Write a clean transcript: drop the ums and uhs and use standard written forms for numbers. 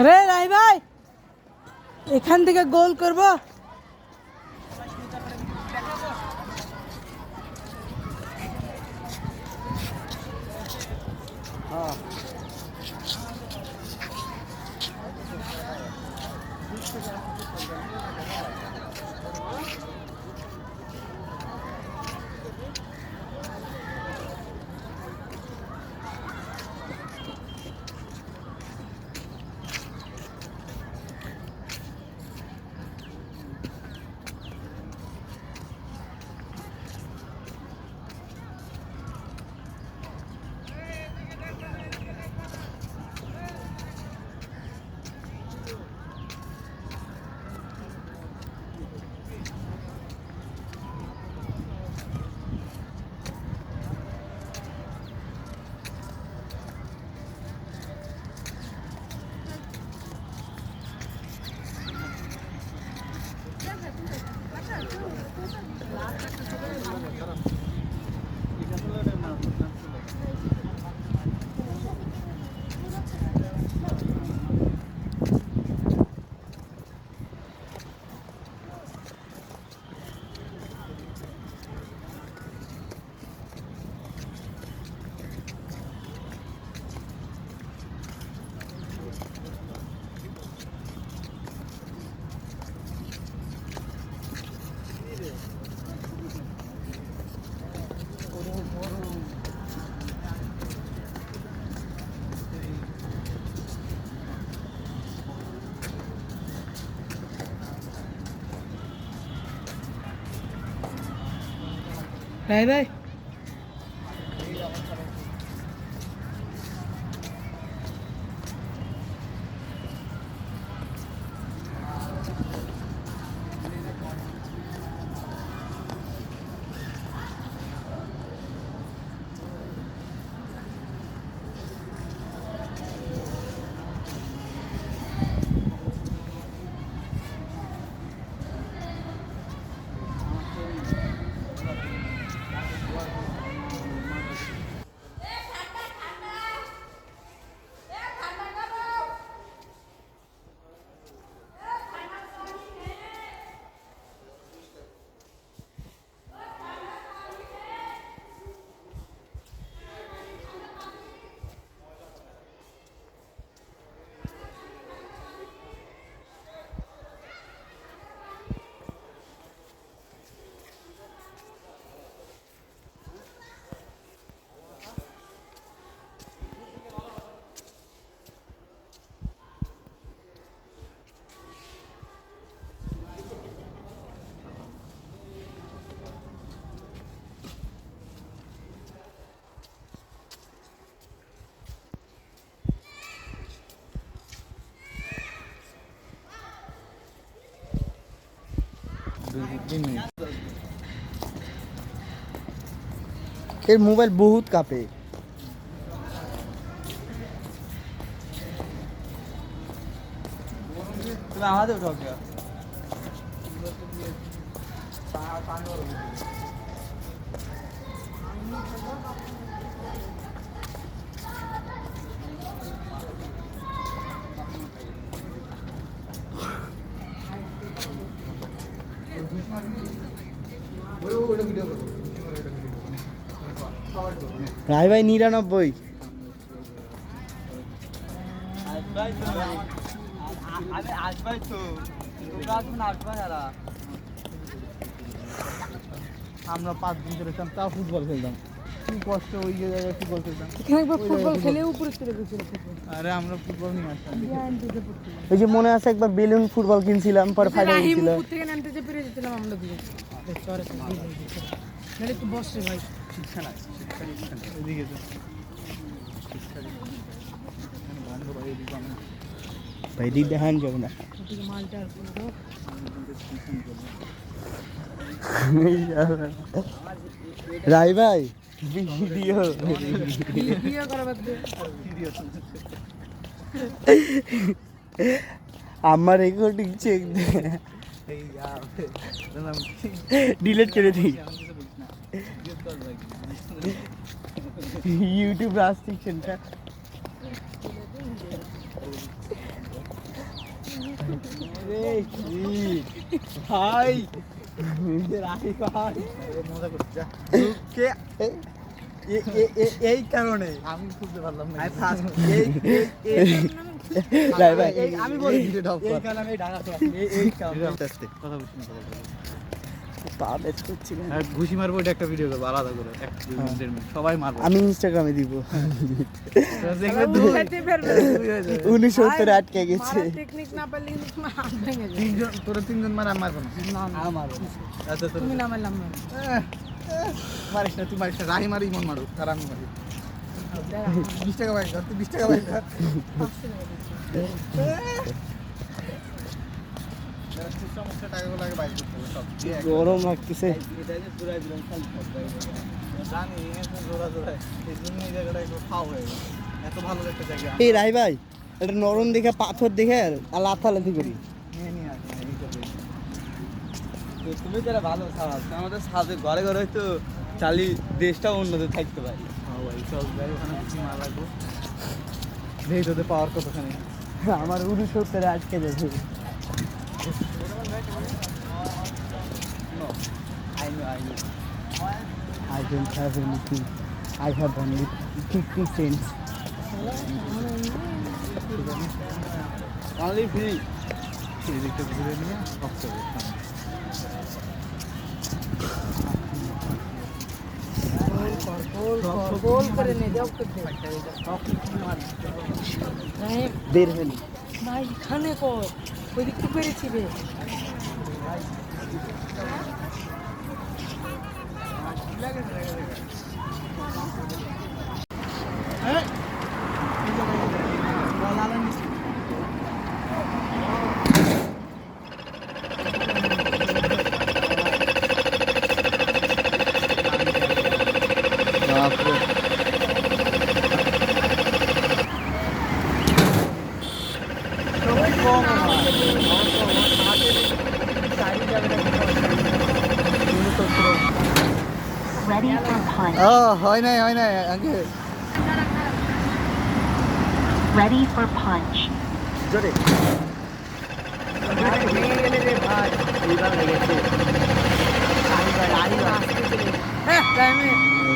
রে রাই ভাই এখান থেকে গোল করব রাই ভাই এর মোবাইল বহুত কাঁপে আমাদের রায় ভাই 99 আমরা 5 দিন ধরে তাও ফুটবল খেলতাম কি কষ্ট ওই যে জায়গায় ফুটবল খেলতাম। এখানে একবার ফুটবল খেলে উপরে চলে গেছিল ফুটবল। আরে আমরা ফুটবল নিয়ে আসতাম। ওই যে মনে আছে একবার বেলুন ফুটবল কিনছিলাম পরে ফাইনাল রাহিম হয়েছিল। উপর থেকে নামতে যে পেরে যেছিলাম আমরা দুজন। চরে নাহলে একটু বস রে ভাই। শিক্ষা নাই, শিক্ষা নাই। এদিকে তো শিক্ষা নেই। বন্ধ ভাই এদিকে আমি ভাই দিক দেখান যাবো না। ওদিকে মালটা আর পুরো রাই ভাই ভিডিও ভিডিও করা বাদ দে। আমার রেকর্ডিং চেক দে, এই ডিলিট করে দিই। আমি কিছু বলিস না। জিজ্ঞেস কর ভাই। ইউটিউব রেস্ট্রিকশনটা ভাই রাই ভাই মজা করছি যা। কে এই কারণে আমি বুঝতে পারলাম না। রাই ভাই আমি বলি ভিডিওটা অফ এই কর। কারণে ডাকা তো এই কারণে কথা বলছি না। পা বেচ করছি না। আর ঘুষি মারবো এটা একটা ভিডিও করবো আলাদা করে 1-2 মিনিটের মধ্যে সবাই মারবো। আমি ইনস্টাগ্রামে দিব। দেখলে দুই খাইতে পারবে। 69 আটকে গেছে। টেকনিক না পারলে কিন্তু হাত ভেঙে যাবে। তিনজন তোরা তিনজন মার আমি মারবো না। না না মারবো আচ্ছা তোর তুমি না মারলাম না। মারিস না তুই মারিস না রাহি মারি মন মারো আর আমি মারি 20 টাকা বাইক ধর তুই 20 টাকা বাইক ধর সমস্যা টাকাগুলো আগে বাইক করতে হবে সব দিয়ে গরম লাগতেছে। জানি এসে জোড়া জোড়ায় এই জন্য এই জায়গাটা একটু খাওয়া হয়ে গেছে এত ভালো একটা জায়গা এই রাই ভাই এটা নরম দেখে পাথর দেখে আর লাথালাথি করি। নিয়ে নিয়ে আসি এই করবে তুমি যারা ভালো খাওয়া আমাদের সাথে ঘরে ঘরে হয়তো চালি দেশটা উন্নত থাকতে পারে। হ্যাঁ ভাই চল যাই ওখানে কিছু মাল রাখবো দেখি তোদের পাওয়ার কতখানি আমার 69 আটকে যাবে। I don't have anything. I have only 50 cents. Only free. এই দিকটা ঘুরে নিয়ে অফ করবো গোল করে নে যাও করতে। রাহিম বের হলি। ভাই এখানে কর ওই দিক থেকে পেরেছি রে। Ready for punch. হয় নাই আগে Ready for punch. জোরে। ভেঙে গেলে রে ভাই। এইবার লেগেছে। হ্যাঁ রাহিম